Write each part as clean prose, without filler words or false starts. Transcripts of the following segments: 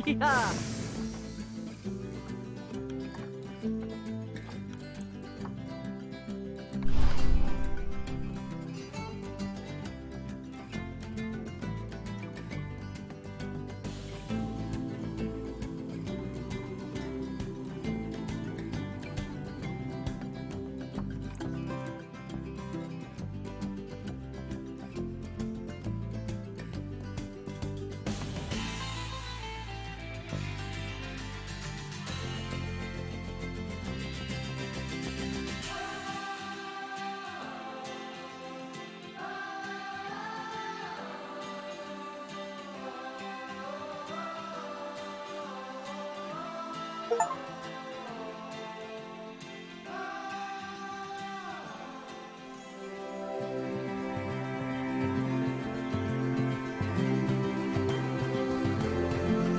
Yeah.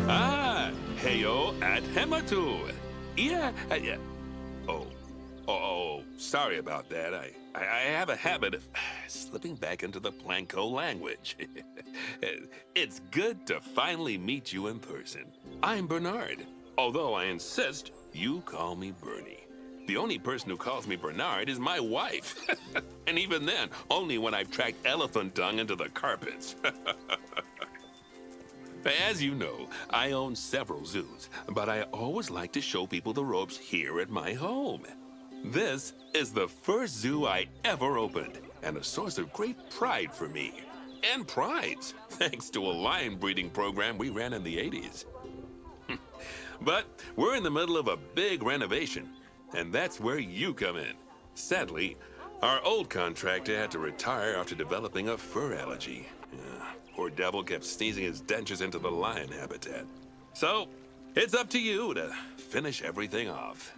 Ah, heyo at Hematu. Yeah, yeah. Oh, sorry about that. I have a habit of slipping back into the Planko language. It's good to finally meet you in person. I'm Bernard, although I insist you call me Bernie. The only person who calls me Bernard is my wife. And even then, only when I've tracked elephant dung into the carpets. As you know, I own several zoos, but I always like to show people the ropes here at my home. This is the first zoo I ever opened, and a source of great pride for me. And prides, thanks to a lion breeding program we ran in the 80s. But we're in the middle of a big renovation, and that's where you come in. Sadly, our old contractor had to retire after developing a fur allergy. Poor devil kept sneezing his dentures into the lion habitat. So, it's up to you to finish everything off.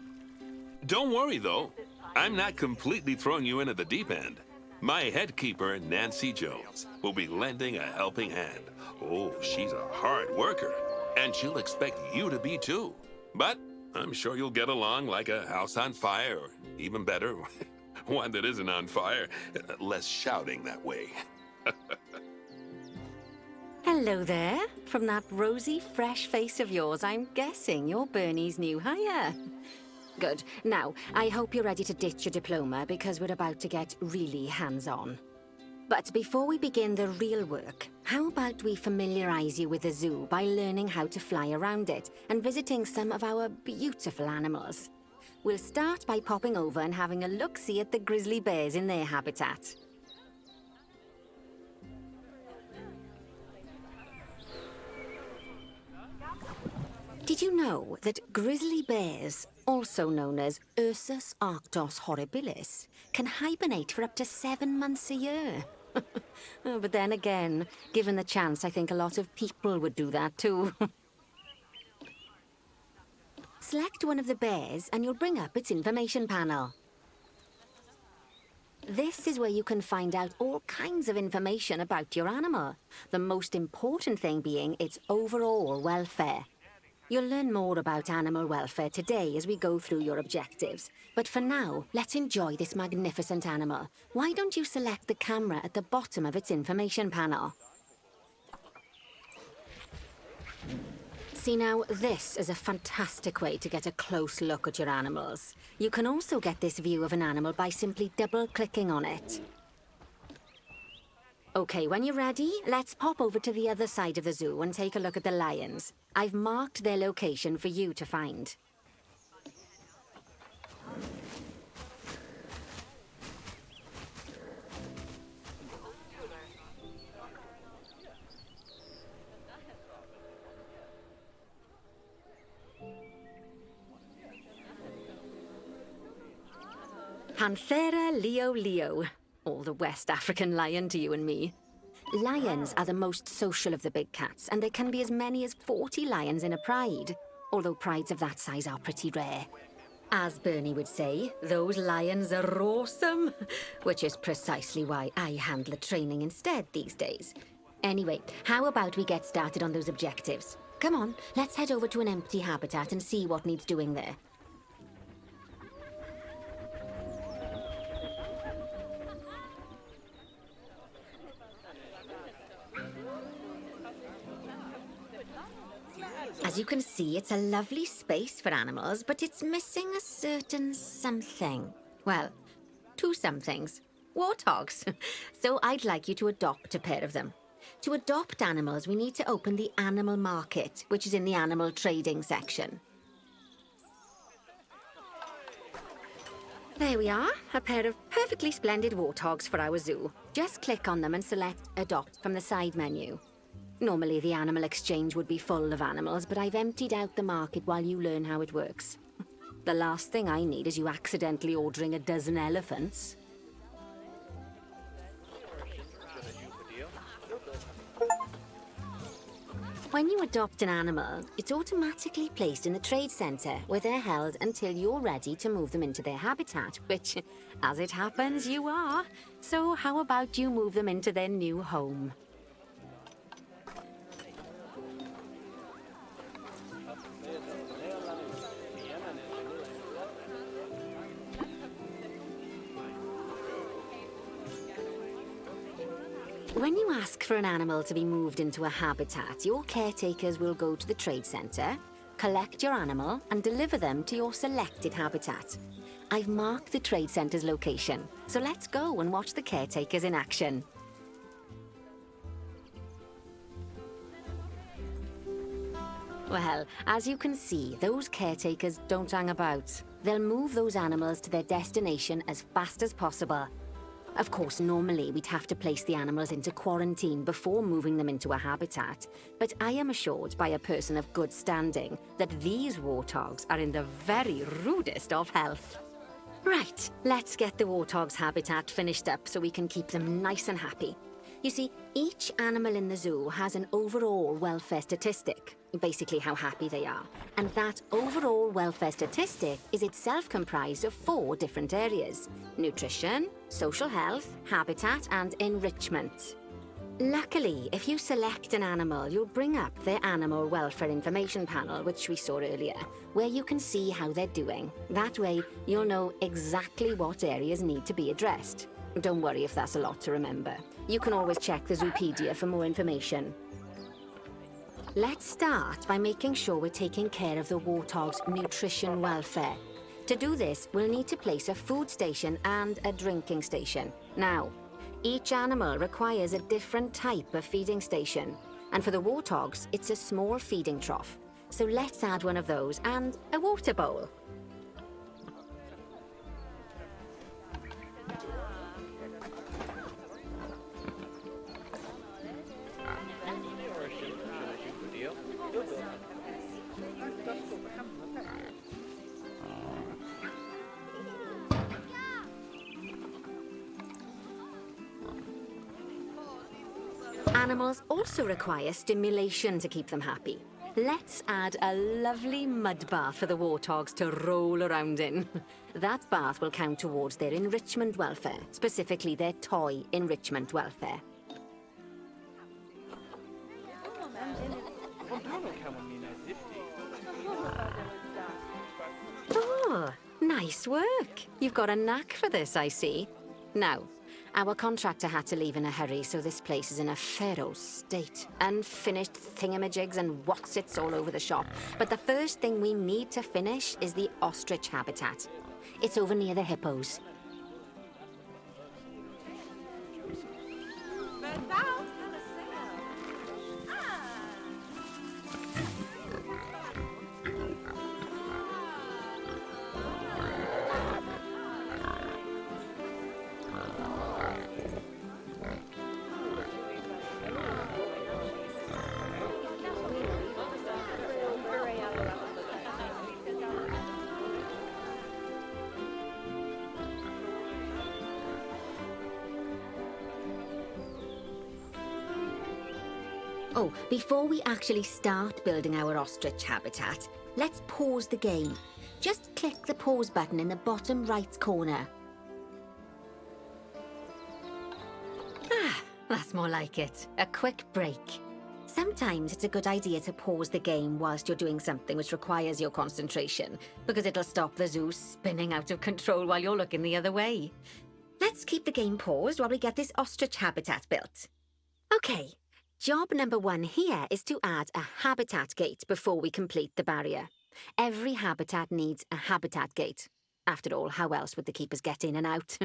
Don't worry, though. I'm not completely throwing you in at the deep end. My head keeper, Nancy Jones, will be lending a helping hand. Oh, she's a hard worker, and she'll expect you to be too. But I'm sure you'll get along like a house on fire, or even better, one that isn't on fire. Less shouting that way. Hello there. From that rosy, fresh face of yours, I'm guessing you're Bernie's new hire. Good. Now, I hope you're ready to ditch your diploma because we're about to get really hands-on. But before we begin the real work, how about we familiarize you with the zoo by learning how to fly around it and visiting some of our beautiful animals? We'll start by popping over and having a look-see at the grizzly bears in their habitat. Did you know that grizzly bears, also known as Ursus arctos horribilis, can hibernate for up to 7 months a year? Oh, but then again, given the chance, I think a lot of people would do that too. Select one of the bears and you'll bring up its information panel. This is where you can find out all kinds of information about your animal, the most important thing being its overall welfare. You'll learn more about animal welfare today as we go through your objectives. But for now, let's enjoy this magnificent animal. Why don't you select the camera at the bottom of its information panel? See now, this is a fantastic way to get a close look at your animals. You can also get this view of an animal by simply double-clicking on it. Okay, when you're ready, let's pop over to the other side of the zoo and take a look at the lions. I've marked their location for you to find. Panthera leo leo, or the West African lion to you and me. Lions are the most social of the big cats, and there can be as many as 40 lions in a pride, although prides of that size are pretty rare. As Bernie would say, those lions are awesome, which is precisely why I handle the training instead these days. Anyway, how about we get started on those objectives? Come on, let's head over to an empty habitat and see what needs doing there. As you can see, it's a lovely space for animals, but it's missing a certain something. Well, two somethings. Warthogs. So I'd like you to adopt a pair of them. To adopt animals, we need to open the animal market, which is in the animal trading section. There we are, a pair of perfectly splendid warthogs for our zoo. Just click on them and select Adopt from the side menu. Normally the animal exchange would be full of animals, but I've emptied out the market while you learn how it works. The last thing I need is you accidentally ordering a dozen elephants. When you adopt an animal, it's automatically placed in the trade centre, where they're held until you're ready to move them into their habitat, which, as it happens, you are. So how about you move them into their new home? When you ask for an animal to be moved into a habitat, your caretakers will go to the trade centre, collect your animal, and deliver them to your selected habitat. I've marked the trade centre's location, so let's go and watch the caretakers in action. Well, as you can see, those caretakers don't hang about. They'll move those animals to their destination as fast as possible. Of course, normally we'd have to place the animals into quarantine before moving them into a habitat, but I am assured by a person of good standing that these warthogs are in the very rudest of health. Right, let's get the warthog's habitat finished up so we can keep them nice and happy. You see, each animal in the zoo has an overall welfare statistic, basically how happy they are. And that overall welfare statistic is itself comprised of 4 different areas: nutrition, social health, habitat, and enrichment. Luckily, if you select an animal, you'll bring up their animal welfare information panel, which we saw earlier, where you can see how they're doing. That way, you'll know exactly what areas need to be addressed. Don't worry if that's a lot to remember. You can always check the Zoopedia for more information. Let's start by making sure we're taking care of the warthog's nutrition welfare. To do this, we'll need to place a food station and a drinking station. Now, each animal requires a different type of feeding station. And for the warthogs, it's a small feeding trough. So let's add one of those and a water bowl. Animals also require stimulation to keep them happy. Let's add a lovely mud bath for the warthogs to roll around in. That bath will count towards their enrichment welfare, specifically their toy enrichment welfare. Oh, nice work. You've got a knack for this, I see. Now, our contractor had to leave in a hurry, so this place is in a pharaoh state. Unfinished thingamajigs and wotsits all over the shop. But the first thing we need to finish is the ostrich habitat. It's over near the hippos. Oh, before we actually start building our ostrich habitat, let's pause the game. Just click the pause button in the bottom right corner. Ah, that's more like it. A quick break. Sometimes it's a good idea to pause the game whilst you're doing something which requires your concentration, because it'll stop the zoo spinning out of control while you're looking the other way. Let's keep the game paused while we get this ostrich habitat built. Okay. Job number 1 here is to add a habitat gate before we complete the barrier. Every habitat needs a habitat gate. After all, how else would the keepers get in and out?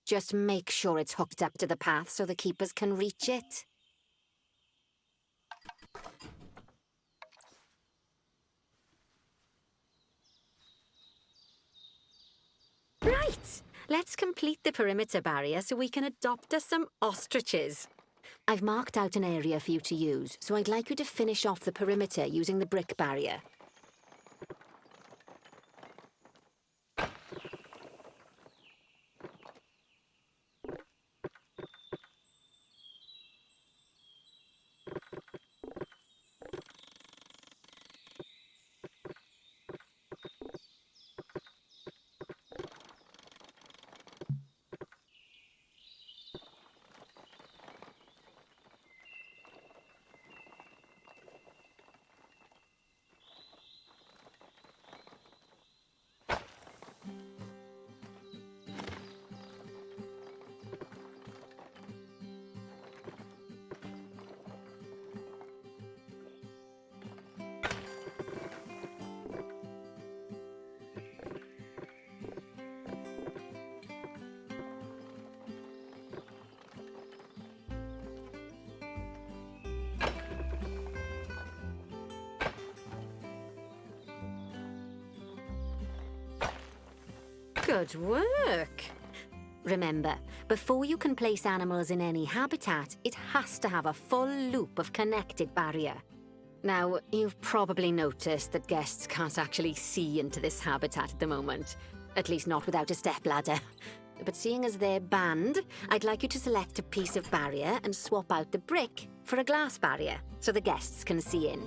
Just make sure it's hooked up to the path so the keepers can reach it. Right, let's complete the perimeter barrier so we can adopt us some ostriches. I've marked out an area for you to use, so I'd like you to finish off the perimeter using the brick barrier. Good work! Remember, before you can place animals in any habitat, it has to have a full loop of connected barrier. Now, you've probably noticed that guests can't actually see into this habitat at the moment. At least not without a stepladder. But seeing as they're banned, I'd like you to select a piece of barrier and swap out the brick for a glass barrier, so the guests can see in.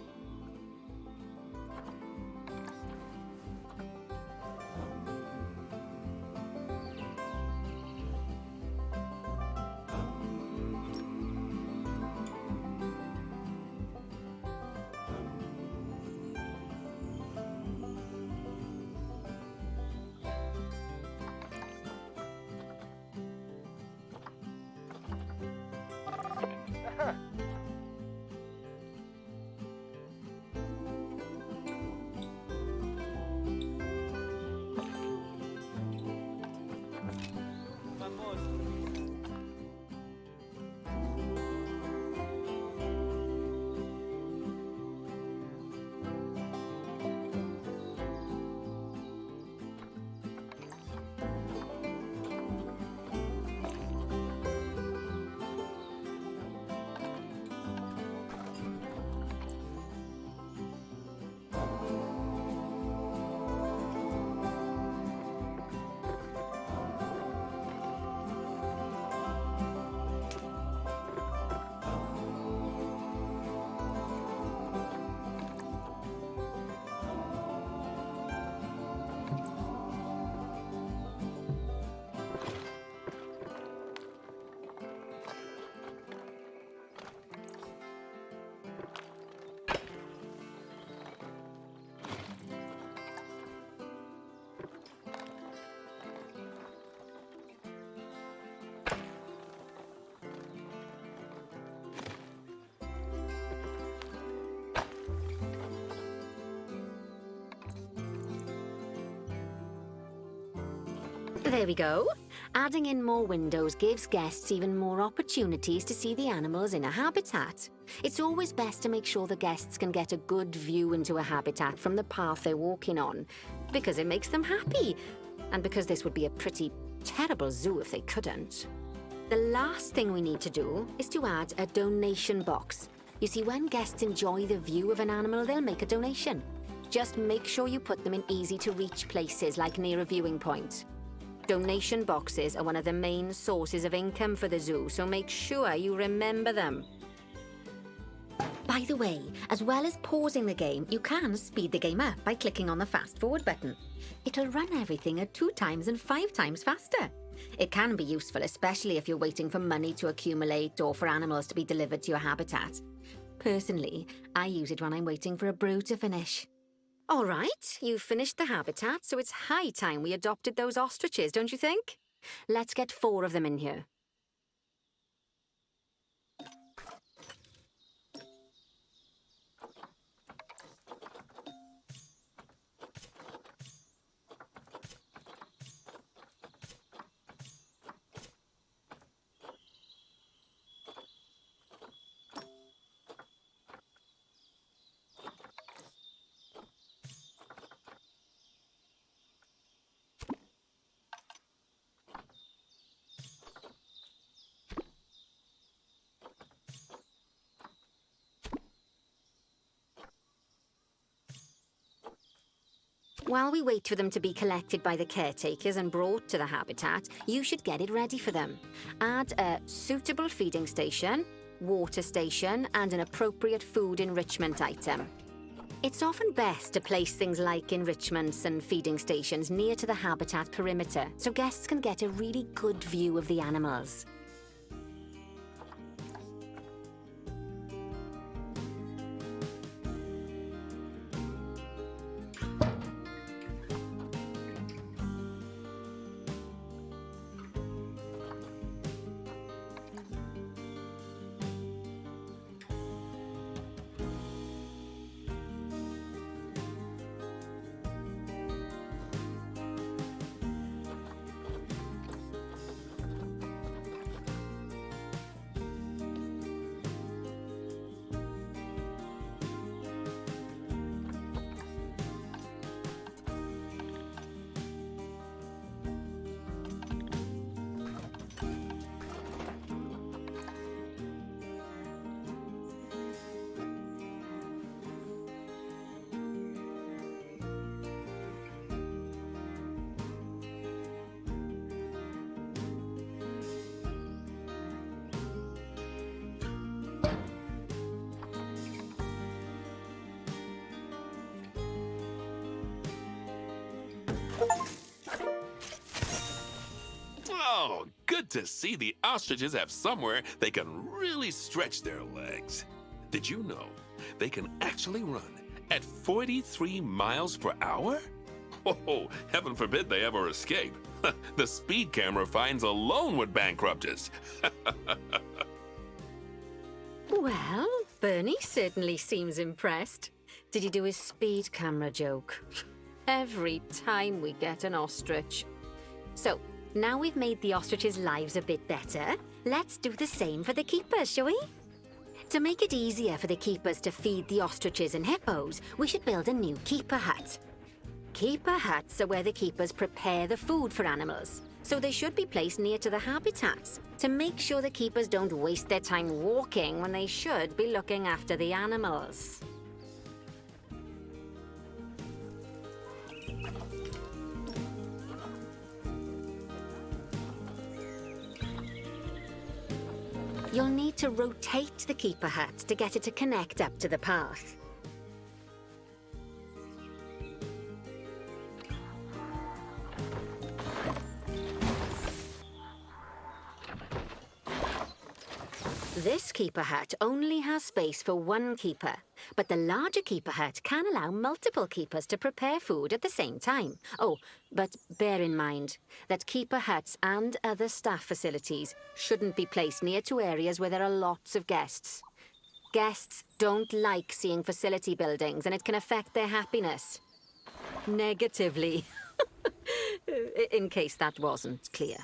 There we go. Adding in more windows gives guests even more opportunities to see the animals in a habitat. It's always best to make sure the guests can get a good view into a habitat from the path they're walking on, because it makes them happy, and because this would be a pretty terrible zoo if they couldn't. The last thing we need to do is to add a donation box. You see, when guests enjoy the view of an animal, they'll make a donation. Just make sure you put them in easy-to-reach places, like near a viewing point. Donation boxes are one of the main sources of income for the zoo, so make sure you remember them. By the way, as well as pausing the game, you can speed the game up by clicking on the fast forward button. It'll run everything at 2 times and 5 times faster. It can be useful, especially if you're waiting for money to accumulate or for animals to be delivered to your habitat. Personally, I use it when I'm waiting for a brew to finish. All right, you've finished the habitat, so it's high time we adopted those ostriches, don't you think? Let's get 4 of them in here. While we wait for them to be collected by the caretakers and brought to the habitat, you should get it ready for them. Add a suitable feeding station, water station, and an appropriate food enrichment item. It's often best to place things like enrichments and feeding stations near to the habitat perimeter so guests can get a really good view of the animals. Oh, good to see the ostriches have somewhere they can really stretch their legs. Did you know they can actually run at 43 miles per hour? Oh, heaven forbid they ever escape. The speed camera fines alone would bankrupt us. Well, Bernie certainly seems impressed. Did you do his speed camera joke? Every time we get an ostrich. So, now we've made the ostriches' lives a bit better, let's do the same for the keepers, shall we? To make it easier for the keepers to feed the ostriches and hippos, we should build a new keeper hut. Keeper huts are where the keepers prepare the food for animals, so they should be placed near to the habitats to make sure the keepers don't waste their time walking when they should be looking after the animals. You'll need to rotate the keeper hut to get it to connect up to the path. This keeper hut only has space for one keeper, but the larger keeper hut can allow multiple keepers to prepare food at the same time. Oh, but bear in mind that keeper huts and other staff facilities shouldn't be placed near to areas where there are lots of guests. Guests don't like seeing facility buildings, and it can affect their happiness. Negatively. In case that wasn't clear.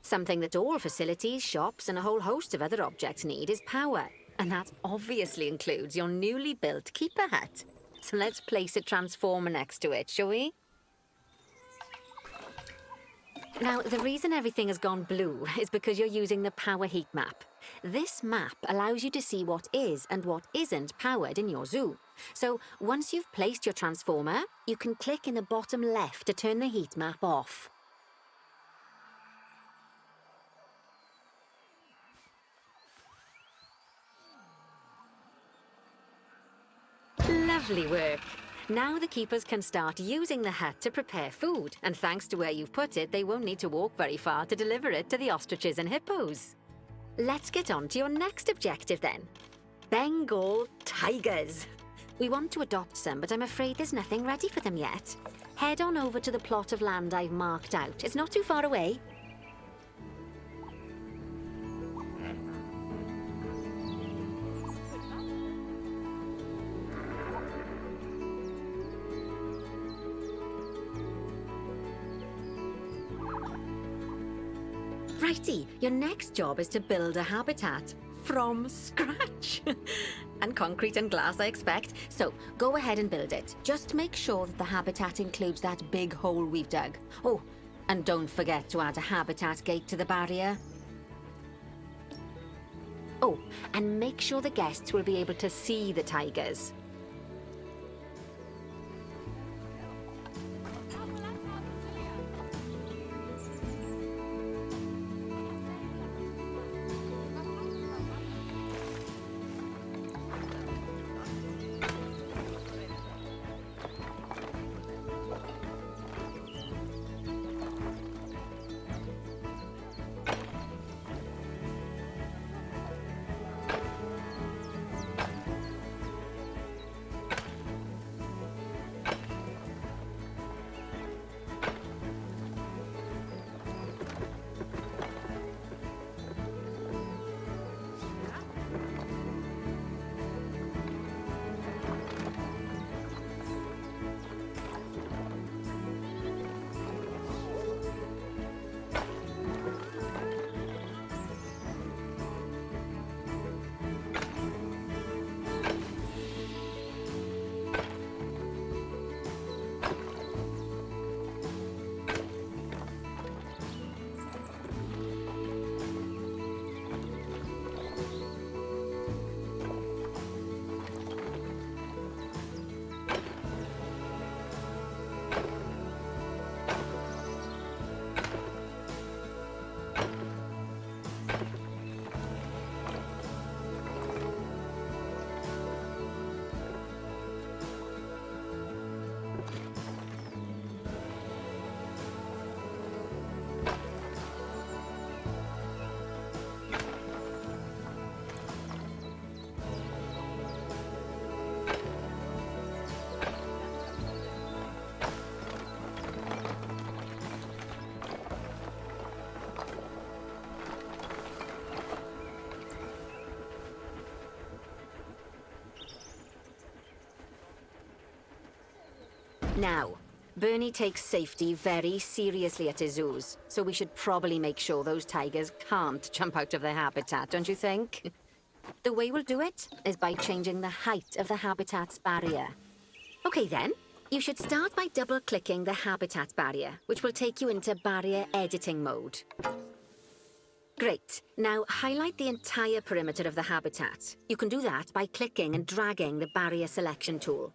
Something that all facilities, shops, and a whole host of other objects need is power. And that obviously includes your newly built keeper hut. So let's place a transformer next to it, shall we? Now, the reason everything has gone blue is because you're using the power heat map. This map allows you to see what is and what isn't powered in your zoo. So once you've placed your transformer, you can click in the bottom left to turn the heat map off. Lovely work. Now the keepers can start using the hut to prepare food, and thanks to where you've put it, they won't need to walk very far to deliver it to the ostriches and hippos. Let's get on to your next objective then. Bengal tigers. We want to adopt some, but I'm afraid there's nothing ready for them yet. Head on over to the plot of land I've marked out. It's not too far away. Righty, your next job is to build a habitat from scratch. And concrete and glass, I expect. So go ahead and build it. Just make sure that the habitat includes that big hole we've dug. Oh, and don't forget to add a habitat gate to the barrier. Oh, and make sure the guests will be able to see the tigers. Now, Bernie takes safety very seriously at his zoos, so we should probably make sure those tigers can't jump out of their habitat, don't you think? The way we'll do it is by changing the height of the habitat's barrier. Okay then, you should start by double-clicking the habitat barrier, which will take you into barrier editing mode. Great. Now highlight the entire perimeter of the habitat. You can do that by clicking and dragging the barrier selection tool.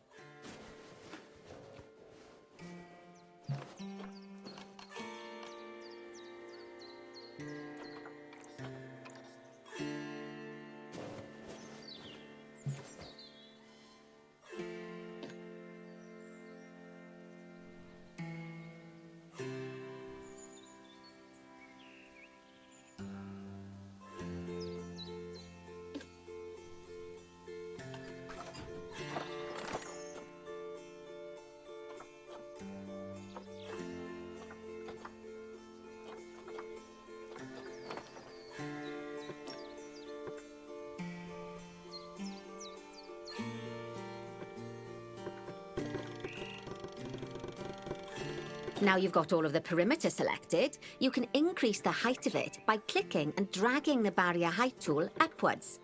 Now you've got all of the perimeter selected, you can increase the height of it by clicking and dragging the barrier height tool upwards.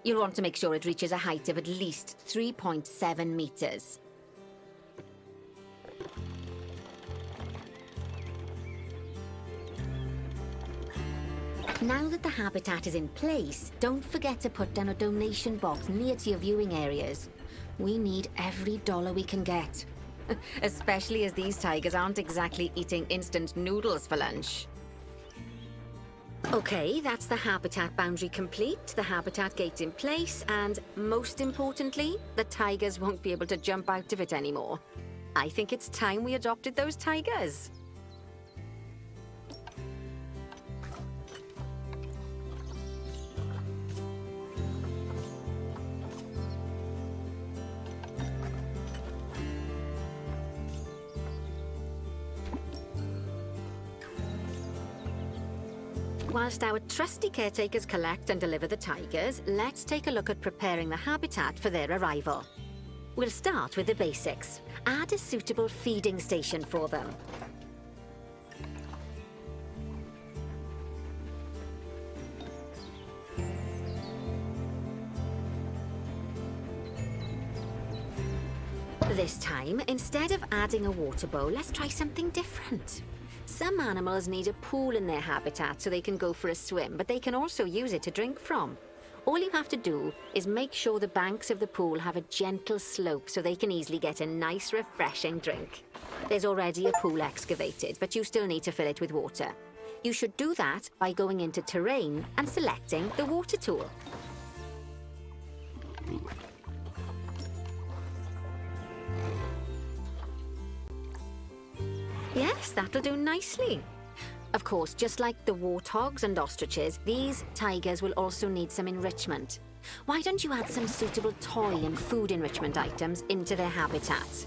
You'll want to make sure it reaches a height of at least 3.7 meters. Now that the habitat is in place, don't forget to put down a donation box near to your viewing areas. We need every dollar we can get. Especially as these tigers aren't exactly eating instant noodles for lunch. Okay, that's the habitat boundary complete, the habitat gate in place, and most importantly, the tigers won't be able to jump out of it anymore. I think it's time we adopted those tigers. Whilst our trusty caretakers collect and deliver the tigers, let's take a look at preparing the habitat for their arrival. We'll start with the basics. Add a suitable feeding station for them. This time, instead of adding a water bowl, let's try something different. Some animals need a pool in their habitat so they can go for a swim, but they can also use it to drink from. All you have to do is make sure the banks of the pool have a gentle slope so they can easily get a nice, refreshing drink. There's already a pool excavated, but you still need to fill it with water. You should do that by going into Terrain and selecting the water tool. Yes, that'll do nicely. Of course, just like the warthogs and ostriches, these tigers will also need some enrichment. Why don't you add some suitable toy and food enrichment items into their habitat?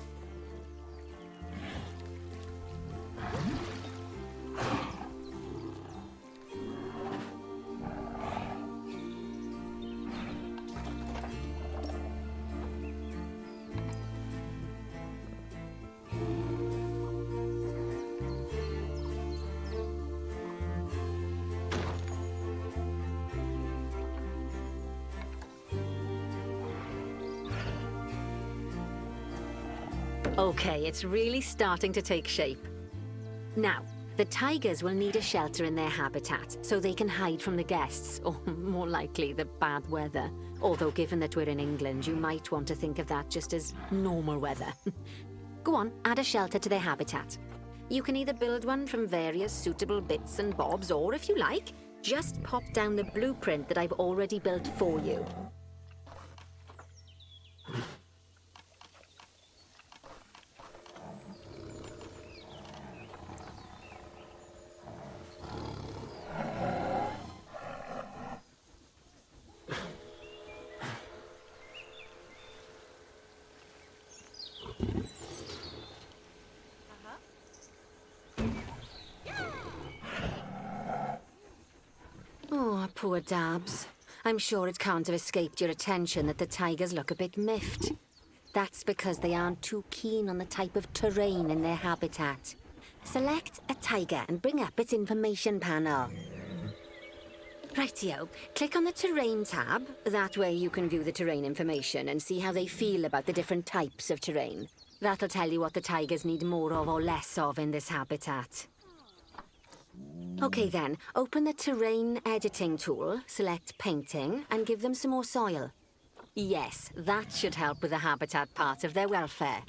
Okay, it's really starting to take shape. Now, the tigers will need a shelter in their habitat so they can hide from the guests, or more likely, the bad weather. Although given that we're in England, you might want to think of that just as normal weather. Go on, add a shelter to their habitat. You can either build one from various suitable bits and bobs, or if you like, just pop down the blueprint that I've already built for you. Oh, poor Dabs. I'm sure it can't have escaped your attention that the tigers look a bit miffed. That's because they aren't too keen on the type of terrain in their habitat. Select a tiger and bring up its information panel. Rightio, click on the Terrain tab. That way you can view the terrain information and see how they feel about the different types of terrain. That'll tell you what the tigers need more of or less of in this habitat. Okay then, open the Terrain Editing tool, select Painting, and give them some more soil. Yes, that should help with the habitat part of their welfare.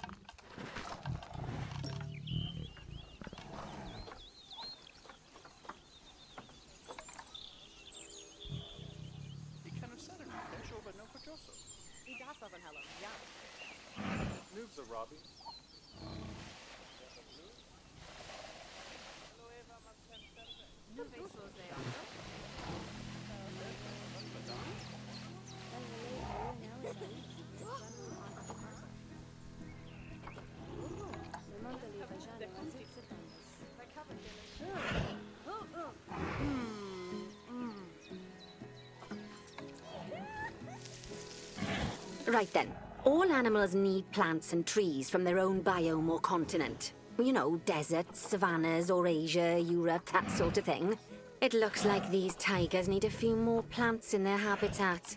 Right then, all animals need plants and trees from their own biome or continent. You know, deserts, savannas, Eurasia, Europe, that sort of thing. It looks like these tigers need a few more plants in their habitat.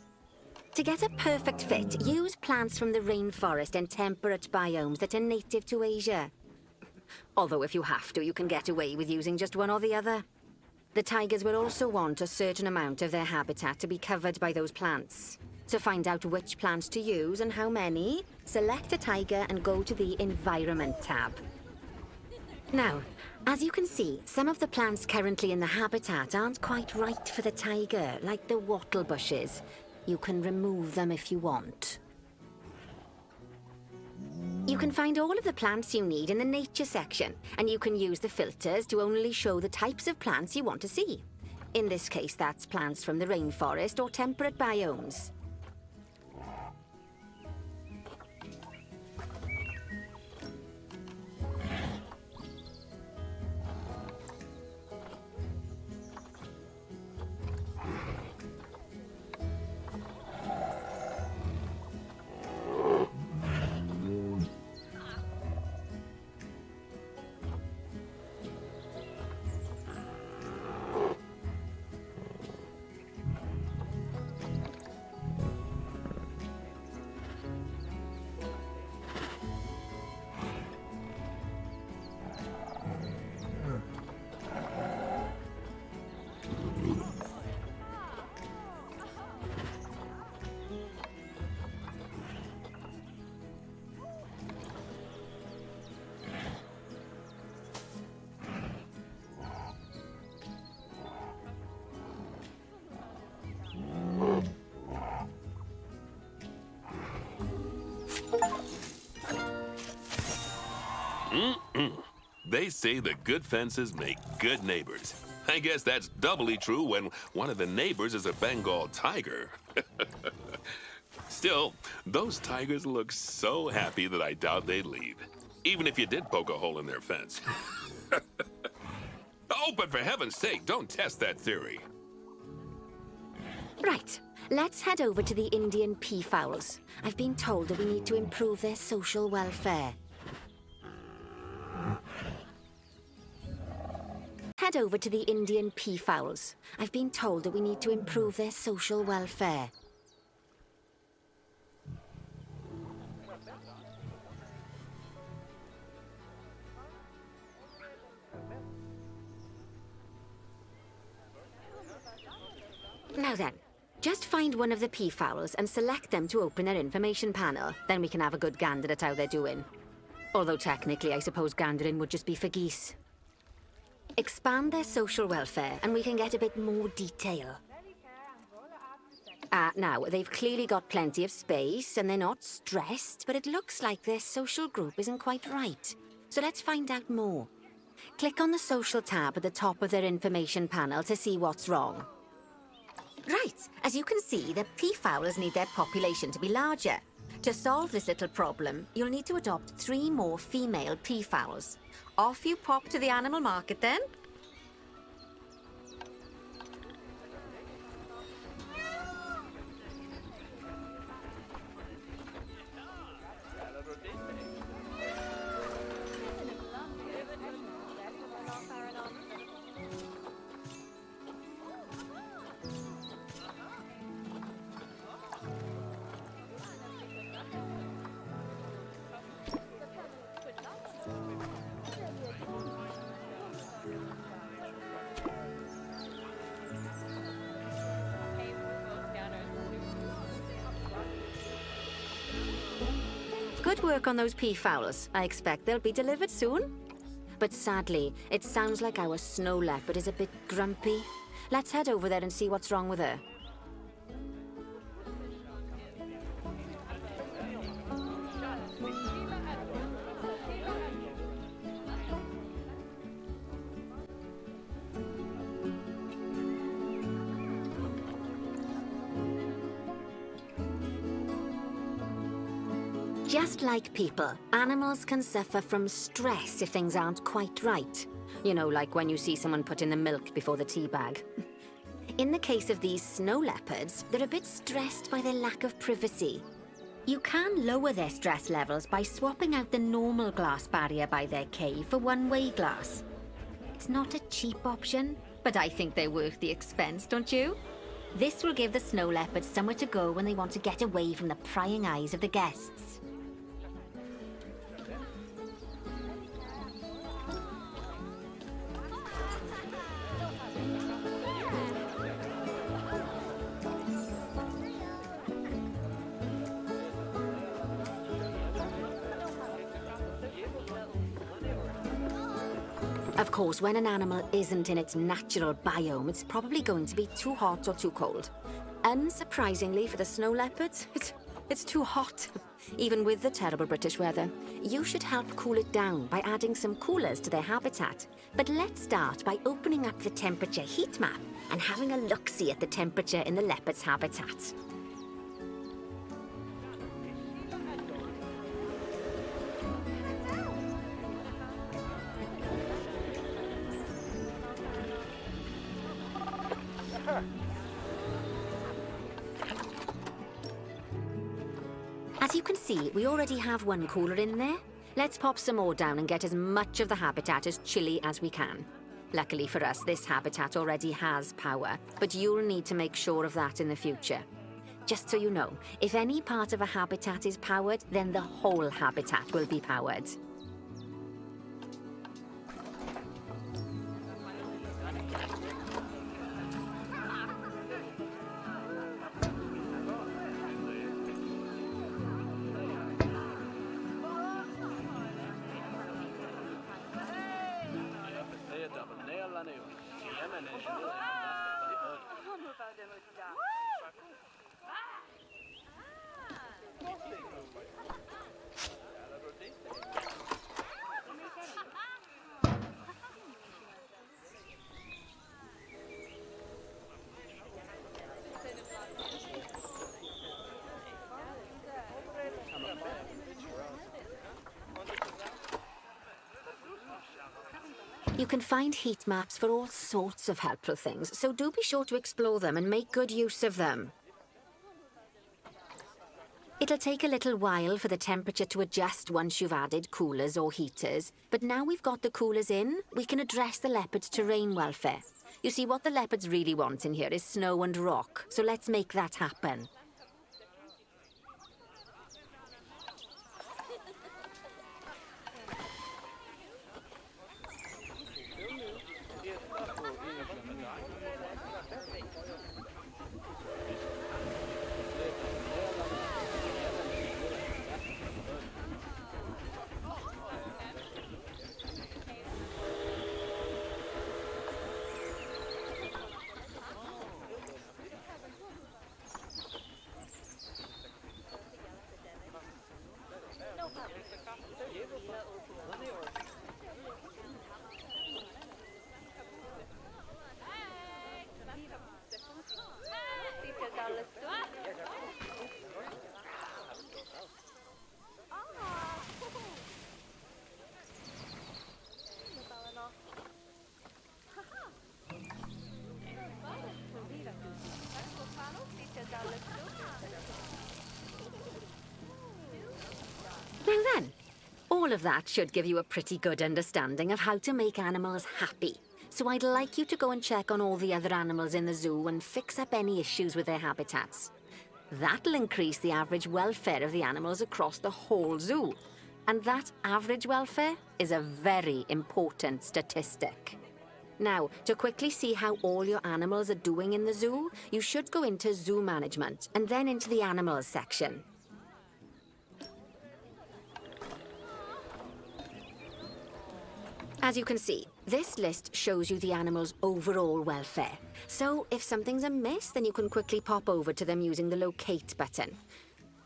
To get a perfect fit, use plants from the rainforest and temperate biomes that are native to Asia. Although if you have to, you can get away with using just one or the other. The tigers will also want a certain amount of their habitat to be covered by those plants. To find out which plants to use and how many, select a tiger and go to the Environment tab. Now, as you can see, some of the plants currently in the habitat aren't quite right for the tiger, like the wattle bushes. You can remove them if you want. You can find all of the plants you need in the Nature section, and you can use the filters to only show the types of plants you want to see. In this case, that's plants from the rainforest or temperate biomes. They say that good fences make good neighbors. I guess that's doubly true when one of the neighbors is a Bengal tiger. Still, those tigers look so happy that I doubt they'd leave, even if you did poke a hole in their fence. Oh, but for heaven's sake, don't test that theory. Right, let's head over to the Indian peafowls. I've been told that we need to improve their social welfare. Head over to the Indian peafowls. I've been told that we need to improve their social welfare. Now then, just find one of the peafowls and select them to open their information panel. Then we can have a good gander at how they're doing. Although technically, I suppose gandering would just be for geese. Expand their social welfare, and we can get a bit more detail. Now, they've clearly got plenty of space, and they're not stressed, but it looks like their social group isn't quite right. So let's find out more. Click on the Social tab at the top of their information panel to see what's wrong. Right, as you can see, the peafowls need their population to be larger. To solve this little problem, you'll need to adopt 3 more female peafowls. Off you pop to the animal market then. Good work on those peafowls. I expect they'll be delivered soon. But sadly, it sounds like our snow leopard is a bit grumpy. Let's head over there and see what's wrong with her. Just like people, animals can suffer from stress if things aren't quite right. You know, like when you see someone put in the milk before the tea bag. In the case of these snow leopards, they're a bit stressed by their lack of privacy. You can lower their stress levels by swapping out the normal glass barrier by their cave for one-way glass. It's not a cheap option, but I think they're worth the expense, don't you? This will give the snow leopards somewhere to go when they want to get away from the prying eyes of the guests. Of course, when an animal isn't in its natural biome, it's probably going to be too hot or too cold. Unsurprisingly for the snow leopards, it's too hot. Even with the terrible British weather. You should help cool it down by adding some coolers to their habitat. But let's start by opening up the temperature heat map and having a look-see at the temperature in the leopard's habitat. As you can see, we already have one cooler in there. Let's pop some more down and get as much of the habitat as chilly as we can. Luckily for us, this habitat already has power, but you'll need to make sure of that in the future. Just so you know, if any part of a habitat is powered, then the whole habitat will be powered. You can find heat maps for all sorts of helpful things, so do be sure to explore them and make good use of them. It'll take a little while for the temperature to adjust once you've added coolers or heaters, but now we've got the coolers in, we can address the leopard's terrain welfare. You see, what the leopards really want in here is snow and rock, so let's make that happen. Now then, all of that should give you a pretty good understanding of how to make animals happy. So I'd like you to go and check on all the other animals in the zoo and fix up any issues with their habitats. That'll increase the average welfare of the animals across the whole zoo. And that average welfare is a very important statistic. Now, to quickly see how all your animals are doing in the zoo, you should go into Zoo Management and then into the Animals section. As you can see, this list shows you the animal's overall welfare. So if something's amiss, then you can quickly pop over to them using the locate button.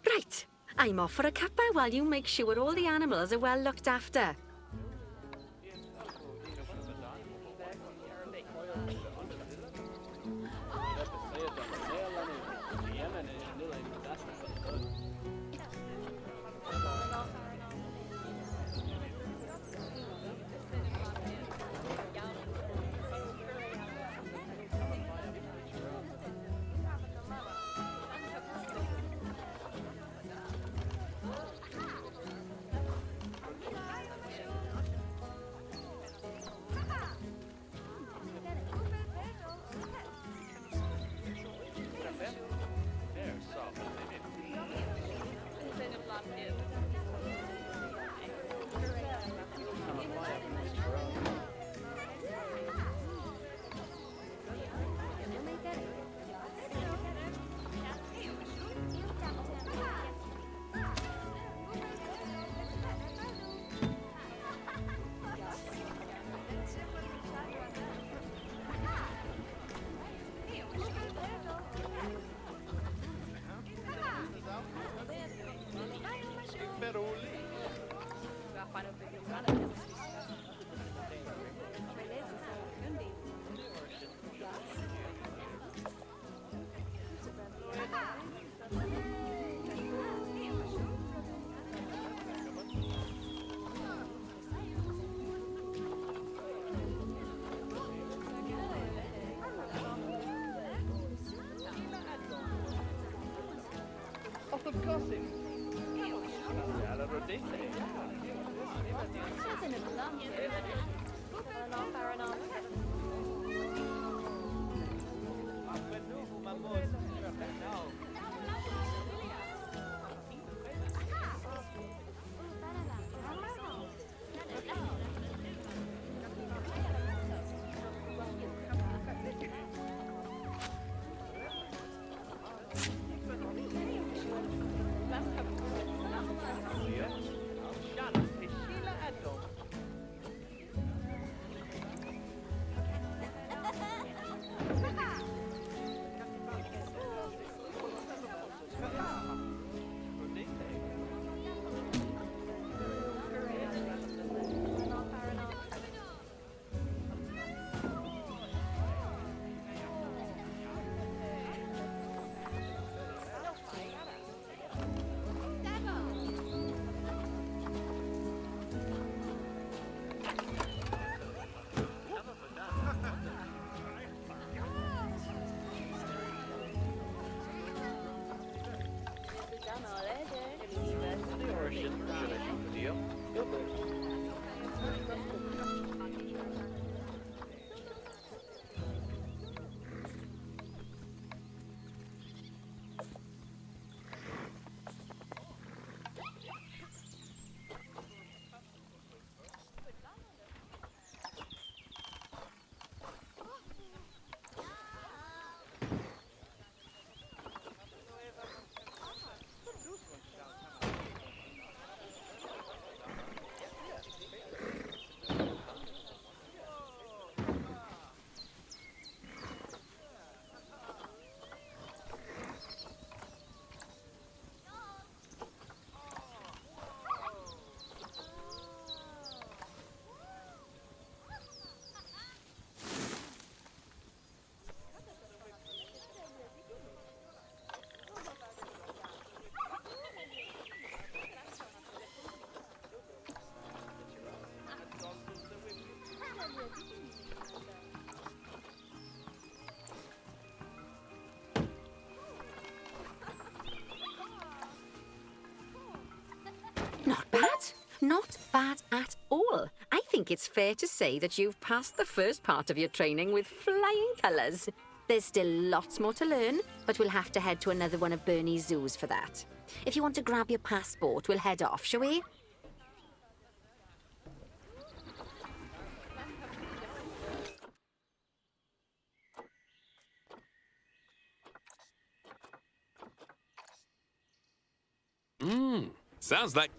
Right, I'm off for a cuppa while you make sure all the animals are well looked after. Not bad. Not bad at all. I think it's fair to say that you've passed the first part of your training with flying colours. There's still lots more to learn, but we'll have to head to another one of Bernie's zoos for that. If you want to grab your passport, we'll head off, shall we? Sounds like...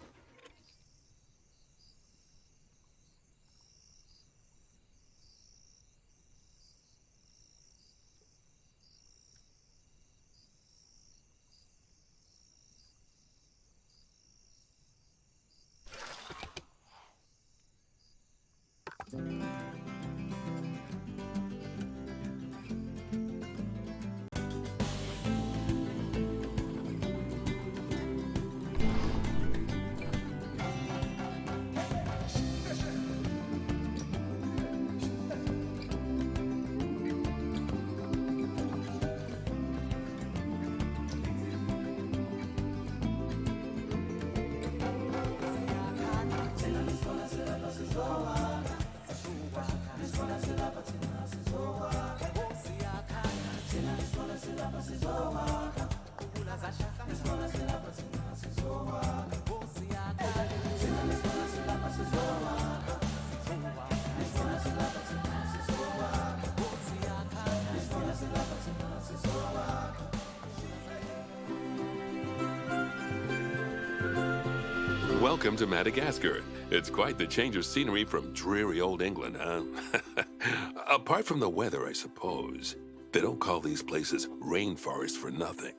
Welcome to Madagascar. It's quite the change of scenery from dreary old England, huh? Apart from the weather, I suppose. They don't call these places rainforests for nothing.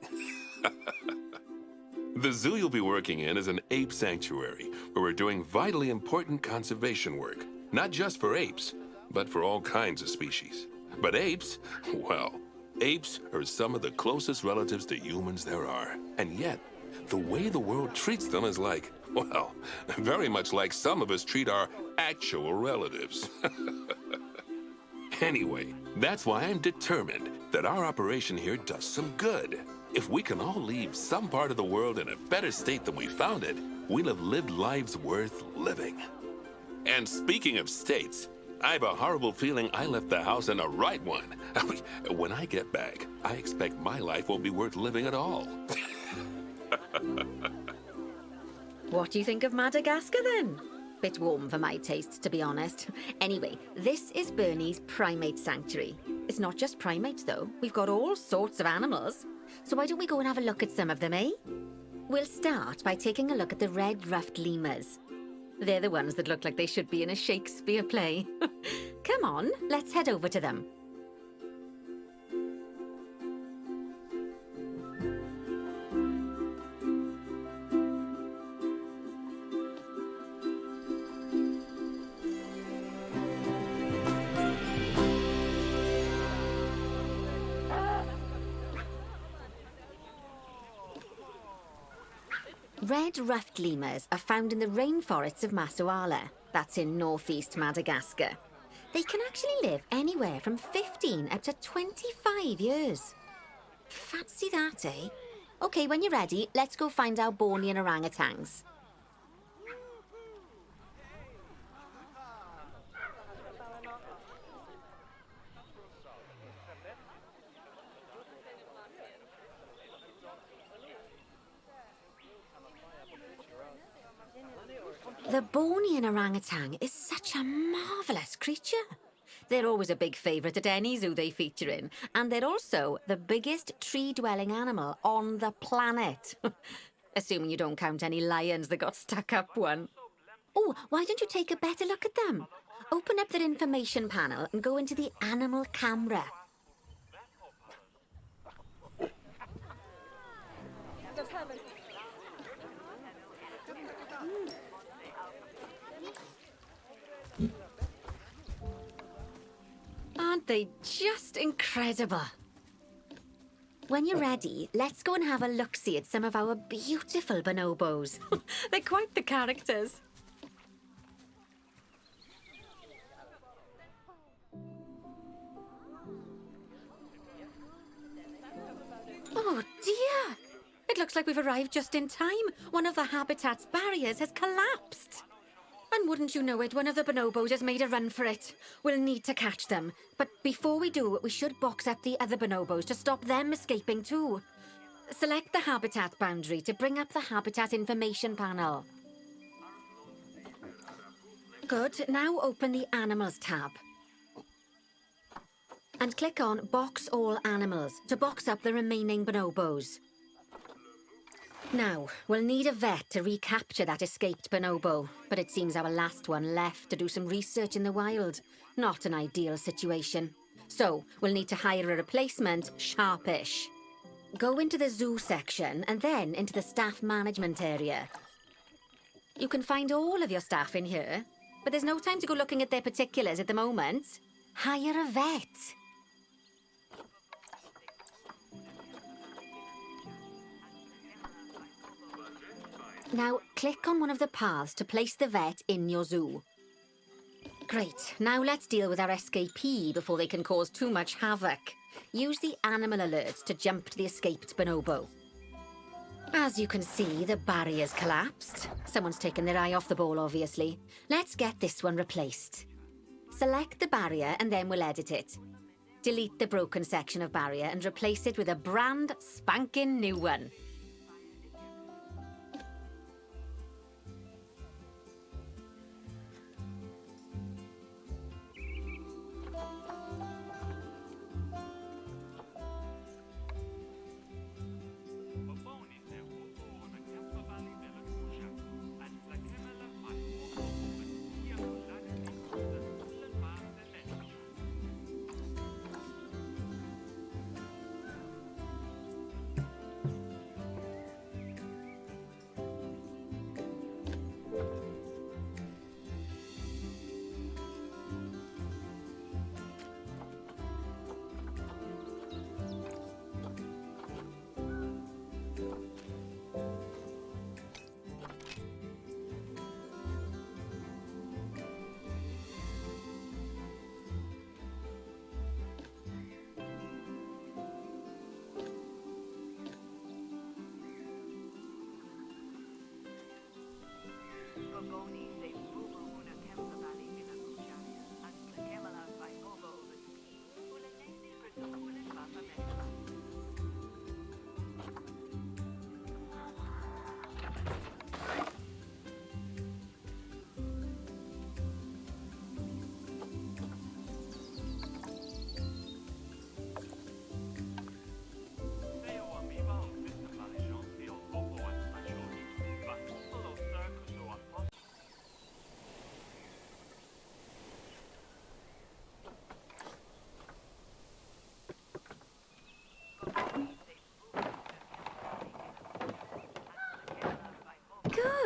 The zoo you'll be working in is an ape sanctuary, where we're doing vitally important conservation work. Not just for apes, but for all kinds of species. But apes, well, apes are some of the closest relatives to humans there are. And yet, the way the world treats them is like, well, very much like some of us treat our actual relatives. Anyway, that's why I'm determined that our operation here does some good. If we can all leave some part of the world in a better state than we found it, we'll have lived lives worth living. And speaking of states, I have a horrible feeling I left the house in the right one. When I get back, I expect my life won't be worth living at all. What do you think of Madagascar, then? Bit warm for my taste, to be honest. Anyway, this is Bernie's primate sanctuary. It's not just primates, though. We've got all sorts of animals. So why don't we go and have a look at some of them, eh? We'll start by taking a look at the red-ruffed lemurs. They're the ones that look like they should be in a Shakespeare play. Come on, let's head over to them. Red-ruffed lemurs are found in the rainforests of Massawa. That's in northeast Madagascar. They can actually live anywhere from 15 up to 25 years. Fancy that, eh? Okay, when you're ready, let's go find our Bornean orangutans. The Bornean orangutan is such a marvellous creature. They're always a big favourite at any zoo they feature in, and they're also the biggest tree-dwelling animal on the planet. Assuming you don't count any lions that got stuck up one. Oh, why don't you take a better look at them? Open up their information panel and go into the animal camera. Aren't they just incredible? When you're ready, let's go and have a look-see at some of our beautiful bonobos. They're quite the characters. Oh dear! It looks like we've arrived just in time. One of the habitat's barriers has collapsed. And wouldn't you know it, one of the bonobos has made a run for it. We'll need to catch them. But before we do, we should box up the other bonobos to stop them escaping too. Select the habitat boundary to bring up the habitat information panel. Good. Now open the Animals tab. And click on Box All Animals to box up the remaining bonobos. Now, we'll need a vet to recapture that escaped bonobo, but it seems our last one left to do some research in the wild. Not an ideal situation. So, we'll need to hire a replacement, sharpish. Go into the zoo section and then into the staff management area. You can find all of your staff in here, but there's no time to go looking at their particulars at the moment. Hire a vet. Now, click on one of the paths to place the vet in your zoo. Great. Now let's deal with our escapee before they can cause too much havoc. Use the animal alerts to jump to the escaped bonobo. As you can see, the barrier's collapsed. Someone's taken their eye off the ball, obviously. Let's get this one replaced. Select the barrier and then we'll edit it. Delete the broken section of barrier and replace it with a brand spanking new one.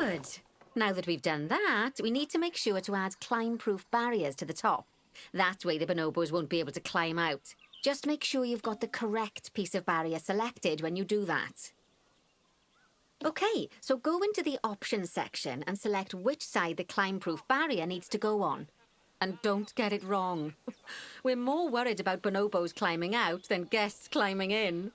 Good. Now that we've done that, we need to make sure to add climb-proof barriers to the top. That way the bonobos won't be able to climb out. Just make sure you've got the correct piece of barrier selected when you do that. Okay, so go into the options section and select which side the climb-proof barrier needs to go on. And don't get it wrong. We're more worried about bonobos climbing out than guests climbing in.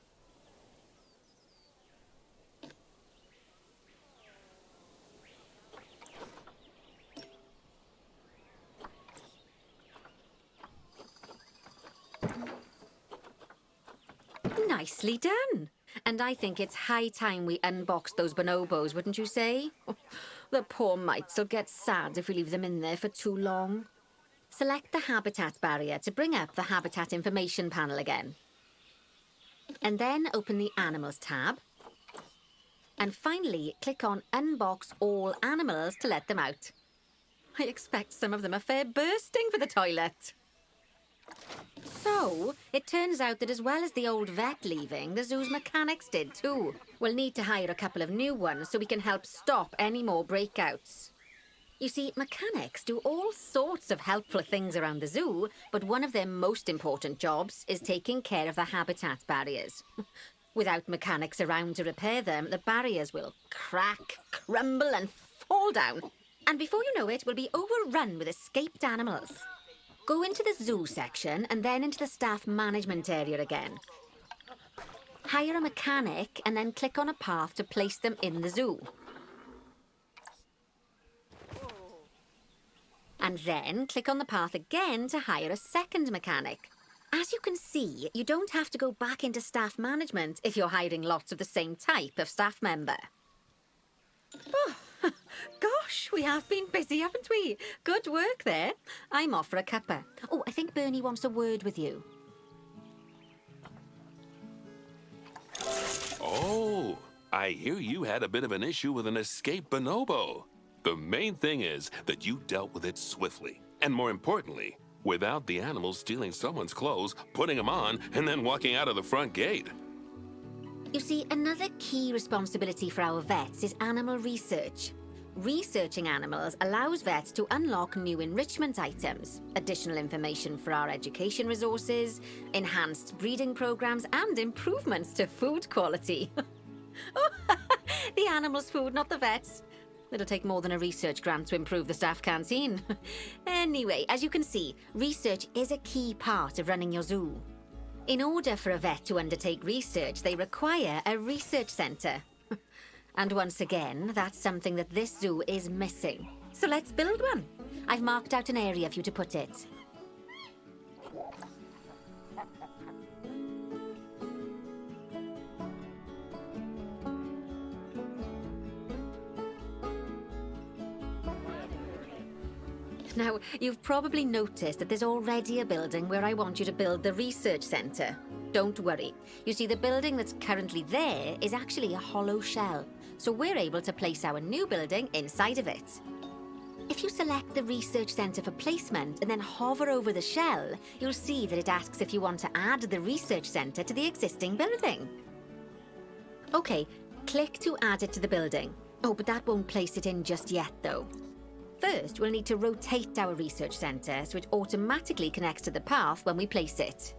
Nicely done. And I think it's high time we unboxed those bonobos, wouldn't you say? The poor mites will get sad if we leave them in there for too long. Select the habitat barrier to bring up the habitat information panel again. And then open the Animals tab. And finally, click on Unbox All Animals to let them out. I expect some of them are fair bursting for the toilet. So, it turns out that as well as the old vet leaving, the zoo's mechanics did too. We'll need to hire a couple of new ones so we can help stop any more breakouts. You see, mechanics do all sorts of helpful things around the zoo, but one of their most important jobs is taking care of the habitat barriers. Without mechanics around to repair them, the barriers will crack, crumble and fall down. And before you know it, we'll be overrun with escaped animals. Go into the zoo section and then into the staff management area again. Hire a mechanic and then click on a path to place them in the zoo. And then click on the path again to hire a second mechanic. As you can see, you don't have to go back into staff management if you're hiring lots of the same type of staff member. Oh, gosh, we have been busy, haven't we? Good work there. I'm off for a cuppa. Oh, I think Bernie wants a word with you. Oh, I hear you had a bit of an issue with an escaped bonobo. The main thing is that you dealt with it swiftly. And more importantly, without the animals stealing someone's clothes, putting them on, and then walking out of the front gate. You see, another key responsibility for our vets is animal research. Researching animals allows vets to unlock new enrichment items, additional information for our education resources, enhanced breeding programs, and improvements to food quality. Oh, the animals' food, not the vets. It'll take more than a research grant to improve the staff canteen. Anyway, as you can see, research is a key part of running your zoo. In order for a vet to undertake research, they require a research centre. And once again, that's something that this zoo is missing. So let's build one. I've marked out an area for you to put it. Now, you've probably noticed that there's already a building where I want you to build the research centre. Don't worry. You see, the building that's currently there is actually a hollow shell, so we're able to place our new building inside of it. If you select the research centre for placement and then hover over the shell, you'll see that it asks if you want to add the research centre to the existing building. Okay, click to add it to the building. Oh, but that won't place it in just yet, though. First, we'll need to rotate our research centre so it automatically connects to the path when we place it.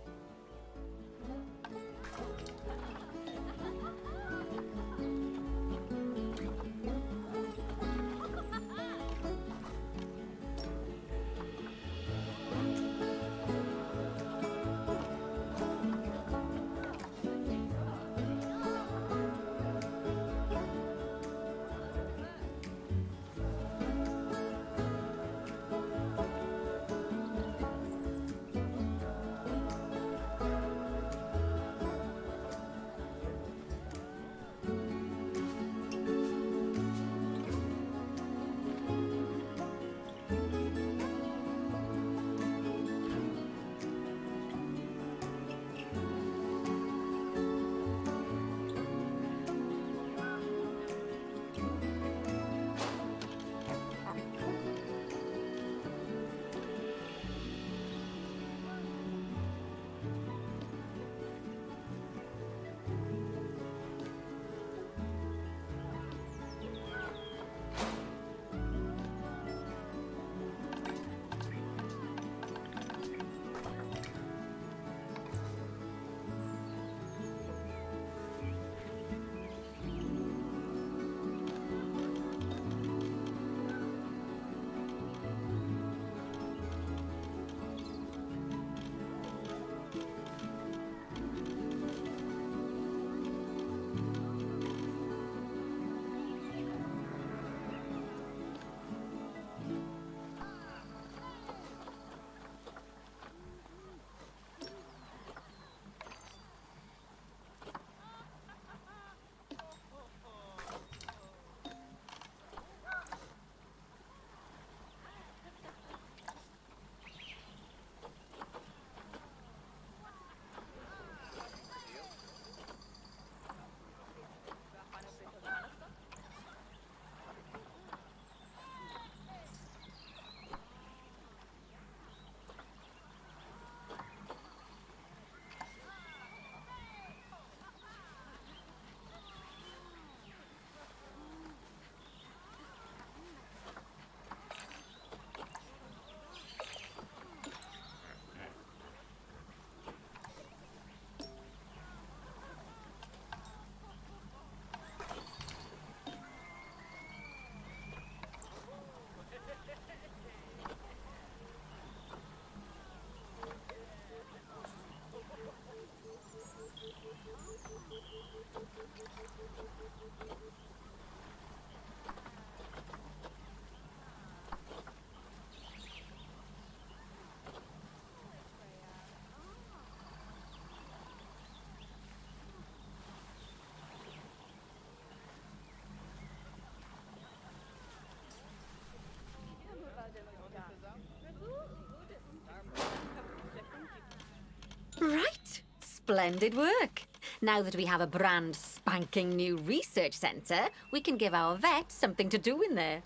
Right. Splendid work. Now that we have a brand spanking new research centre, we can give our vets something to do in there.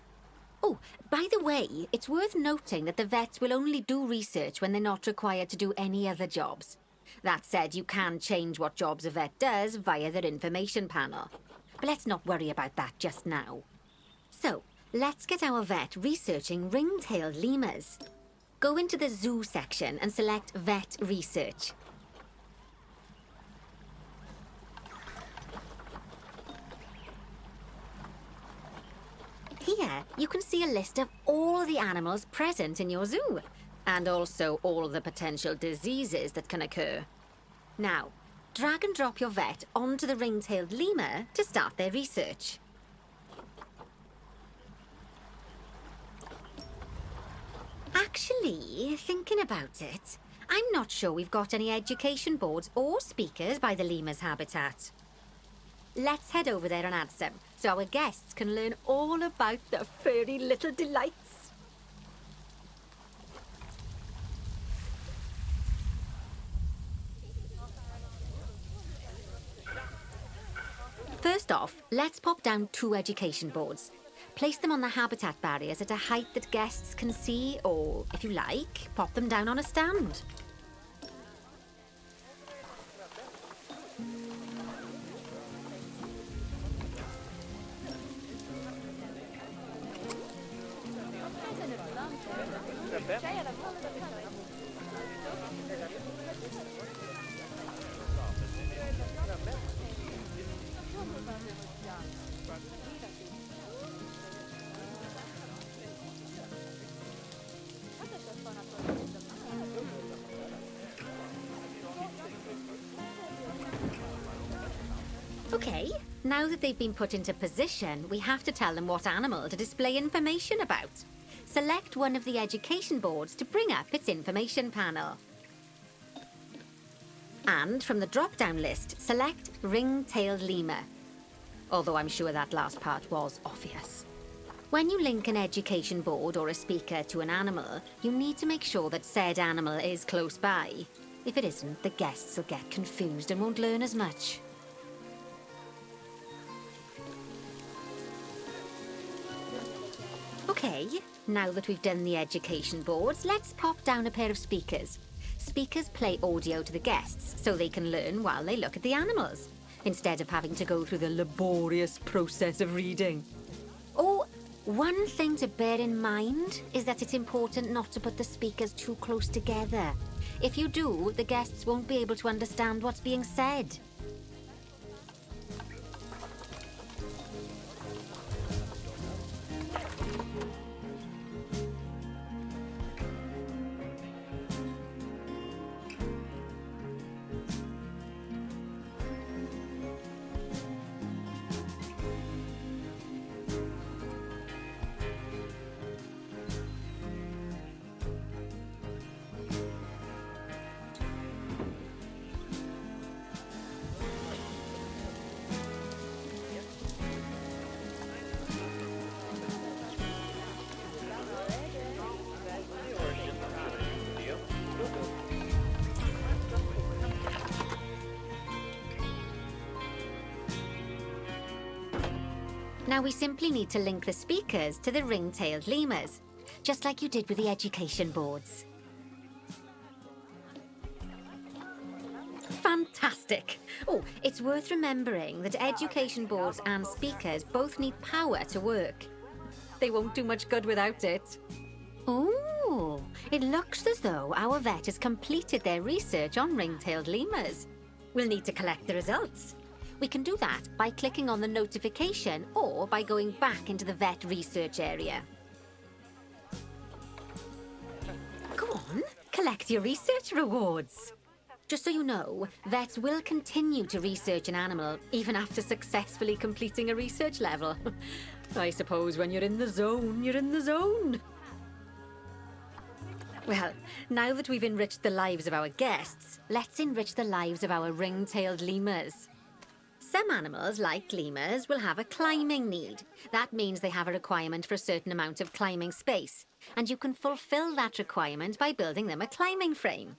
Oh, by the way, it's worth noting that the vets will only do research when they're not required to do any other jobs. That said, you can change what jobs a vet does via their information panel. But let's not worry about that just now. So, let's get our vet researching ring-tailed lemurs. Go into the zoo section and select Vet Research. Here, you can see a list of all the animals present in your zoo, and also all the potential diseases that can occur. Now, drag and drop your vet onto the ring-tailed lemur to start their research. Actually, thinking about it, I'm not sure we've got any education boards or speakers by the lemur's habitat. Let's head over there and add some, so our guests can learn all about the furry little delights. First off, let's pop down 2 education boards. Place them on the habitat barriers at a height that guests can see, or, if you like, pop them down on a stand. Okay, now that they've been put into position, we have to tell them what animal to display information about. Select one of the education boards to bring up its information panel. And from the drop-down list, select ring-tailed lemur. Although I'm sure that last part was obvious. When you link an education board or a speaker to an animal, you need to make sure that said animal is close by. If it isn't, the guests will get confused and won't learn as much. Okay, now that we've done the education boards, let's pop down a pair of speakers. Speakers play audio to the guests so they can learn while they look at the animals, instead of having to go through the laborious process of reading. Oh, one thing to bear in mind is that it's important not to put the speakers too close together. If you do, the guests won't be able to understand what's being said. Now we simply need to link the speakers to the ring-tailed lemurs, just like you did with the education boards. Fantastic! Oh, it's worth remembering that education boards and speakers both need power to work. They won't do much good without it. Oh, it looks as though our vet has completed their research on ring-tailed lemurs. We'll need to collect the results. We can do that by clicking on the notification or by going back into the vet research area. Go on, collect your research rewards. Just so you know, vets will continue to research an animal even after successfully completing a research level. I suppose when you're in the zone, you're in the zone. Well, now that we've enriched the lives of our guests, let's enrich the lives of our ring-tailed lemurs. Some animals, like lemurs, will have a climbing need. That means they have a requirement for a certain amount of climbing space, and you can fulfill that requirement by building them a climbing frame.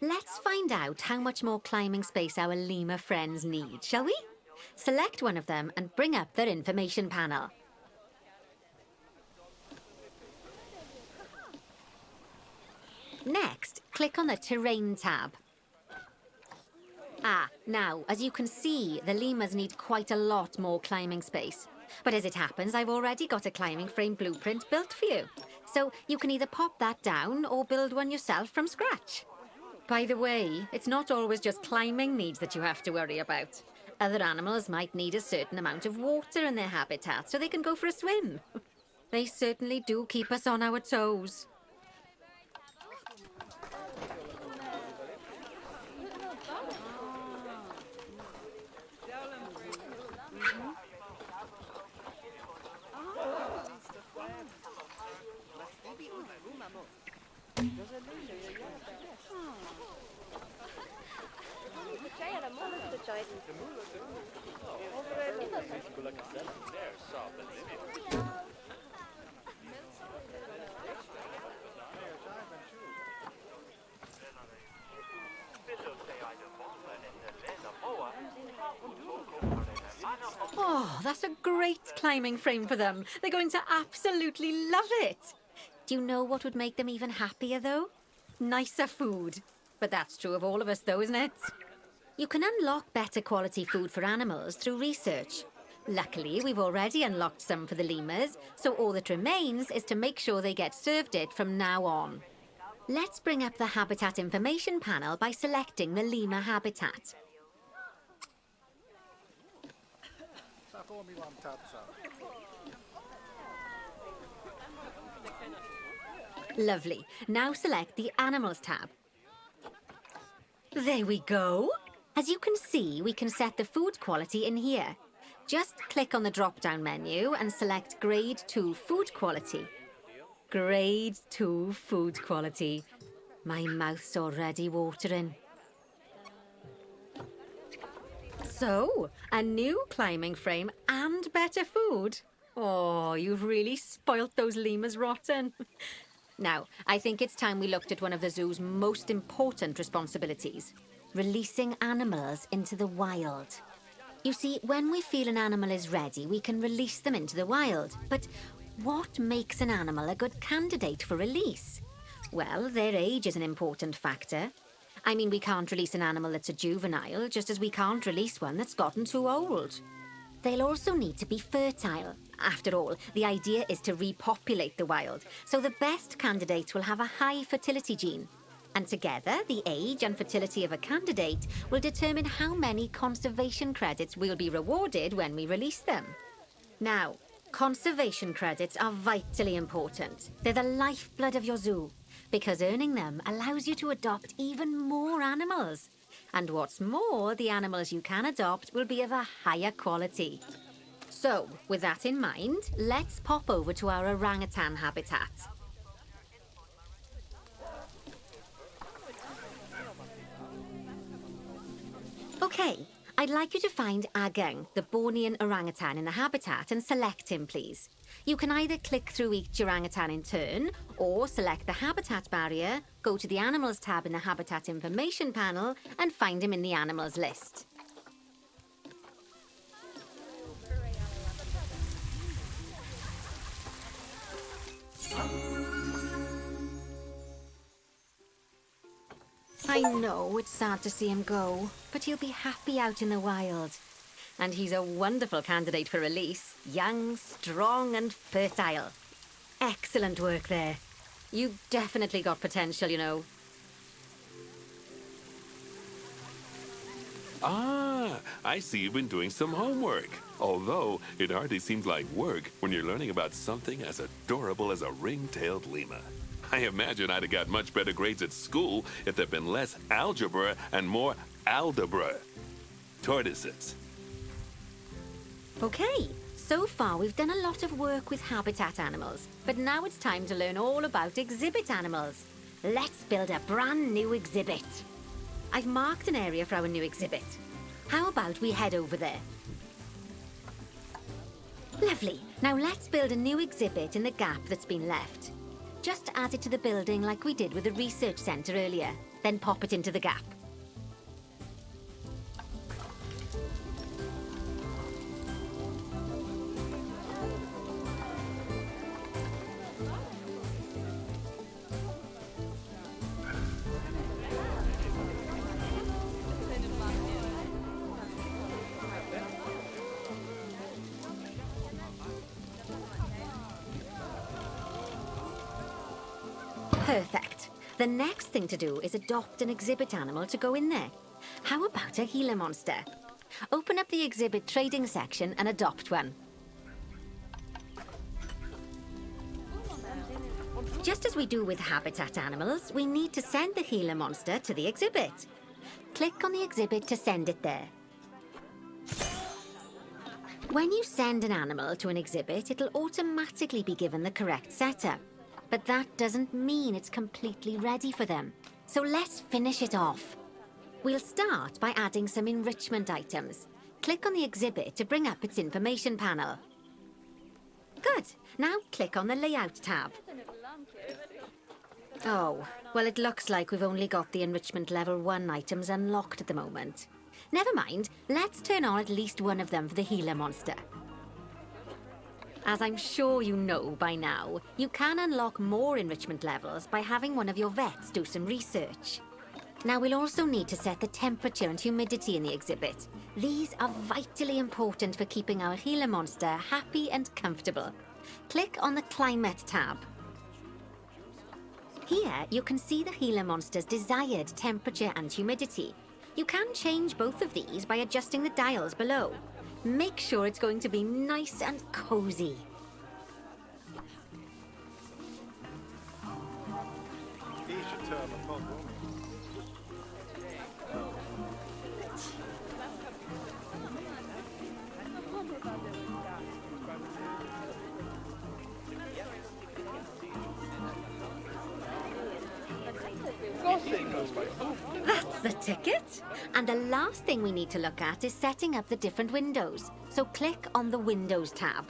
Let's find out how much more climbing space our lemur friends need, shall we? Select one of them and bring up their information panel. Next, click on the Terrain tab. Now, as you can see, the lemurs need quite a lot more climbing space. But as it happens, I've already got a climbing frame blueprint built for you. So you can either pop that down or build one yourself from scratch. By the way, it's not always just climbing needs that you have to worry about. Other animals might need a certain amount of water in their habitat so they can go for a swim. They certainly do keep us on our toes. Oh, that's a great climbing frame for them. They're going to absolutely love it. Do you know what would make them even happier, though? Nicer food. But that's true of all of us, though, isn't it? You can unlock better quality food for animals through research. Luckily, we've already unlocked some for the lemurs, so all that remains is to make sure they get served it from now on. Let's bring up the habitat information panel by selecting the lemur habitat. Lovely. Now select the Animals tab. There we go. As you can see, we can set the food quality in here. Just click on the drop-down menu and select Grade 2 Food Quality. Grade 2 Food Quality. My mouth's already watering. So, a new climbing frame and better food. Oh, you've really spoilt those lemurs rotten. Now, I think it's time we looked at one of the zoo's most important responsibilities, releasing animals into the wild. You see, when we feel an animal is ready, we can release them into the wild. But what makes an animal a good candidate for release? Well, their age is an important factor. I mean, we can't release an animal that's a juvenile, just as we can't release one that's gotten too old. They'll also need to be fertile. After all, the idea is to repopulate the wild, so the best candidates will have a high fertility gene. And together, the age and fertility of a candidate will determine how many conservation credits we'll be rewarded when we release them. Now, conservation credits are vitally important. They're the lifeblood of your zoo, because earning them allows you to adopt even more animals. And what's more, the animals you can adopt will be of a higher quality. So, with that in mind, let's pop over to our orangutan habitat. Okay, I'd like you to find Agang, the Bornean orangutan in the habitat, and select him, please. You can either click through each orangutan in turn, or select the habitat barrier, go to the Animals tab in the Habitat Information panel, and find him in the Animals list. I know it's sad to see him go, but he'll be happy out in the wild. And he's a wonderful candidate for release. Young, strong and fertile. Excellent work there. You've definitely got potential, you know. Ah, I see you've been doing some homework. Although, it hardly seems like work when you're learning about something as adorable as a ring-tailed lemur. I imagine I'd have got much better grades at school if there'd been less algebra and more aldebra. Tortoises. Okay, so far we've done a lot of work with habitat animals, but now it's time to learn all about exhibit animals. Let's build a brand new exhibit. I've marked an area for our new exhibit. How about we head over there? Lovely. Now let's build a new exhibit in the gap that's been left. Just add it to the building like we did with the research centre earlier, then pop it into the gap. Perfect. The next thing to do is adopt an exhibit animal to go in there. How about a Gila monster? Open up the exhibit trading section and adopt one. Just as we do with habitat animals, we need to send the Gila monster to the exhibit. Click on the exhibit to send it there. When you send an animal to an exhibit, it'll automatically be given the correct setup. but that doesn't mean it's completely ready for them. So let's finish it off. We'll start by adding some enrichment items. Click on the exhibit to bring up its information panel. Good. Now click on the Layout tab. Oh, well, it looks like we've only got the enrichment level 1 items unlocked at the moment. Never mind, let's turn on at least one of them for the healer monster. As I'm sure you know by now, you can unlock more enrichment levels by having one of your vets do some research. Now we'll also need to set the temperature and humidity in the exhibit. These are vitally important for keeping our healer monster happy and comfortable. Click on the Climate tab. Here you can see the healer monster's desired temperature and humidity. You can change both of these by adjusting the dials below. Make sure it's going to be nice and cozy. That's the ticket. And the last thing we need to look at is setting up the different windows. So click on the Windows tab.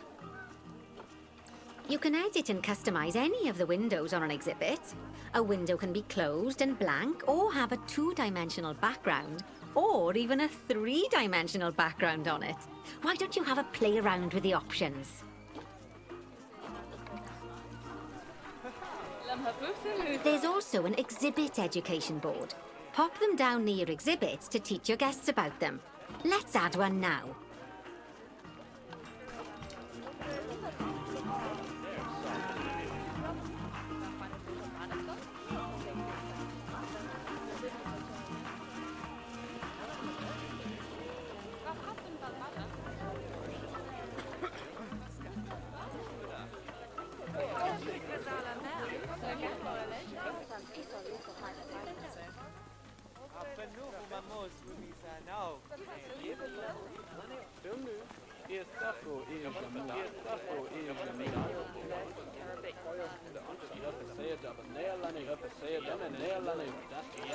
You can edit and customize any of the windows on an exhibit. A window can be closed and blank, or have a 2-dimensional background, or even a 3-dimensional background on it. Why don't you have a play around with the options? There's also an exhibit education board. Pop them down near your exhibits to teach your guests about them. Let's add one now.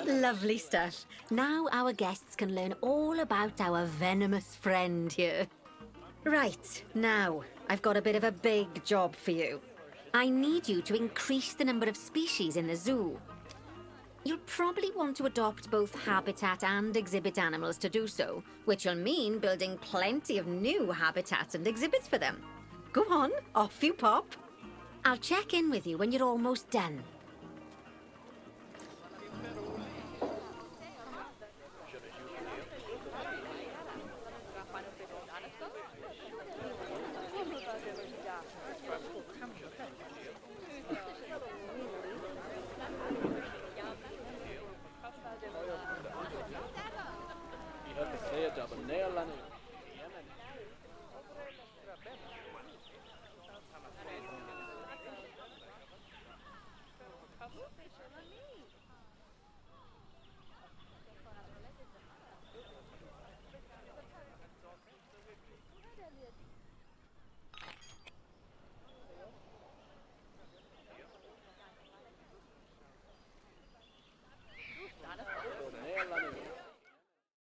Lovely stuff. Now our guests can learn all about our venomous friend here. Right, now, I've got a bit of a big job for you. I need you to increase the number of species in the zoo. You'll probably want to adopt both habitat and exhibit animals to do so, which will mean building plenty of new habitats and exhibits for them. Go on, off you pop. I'll check in with you when you're almost done.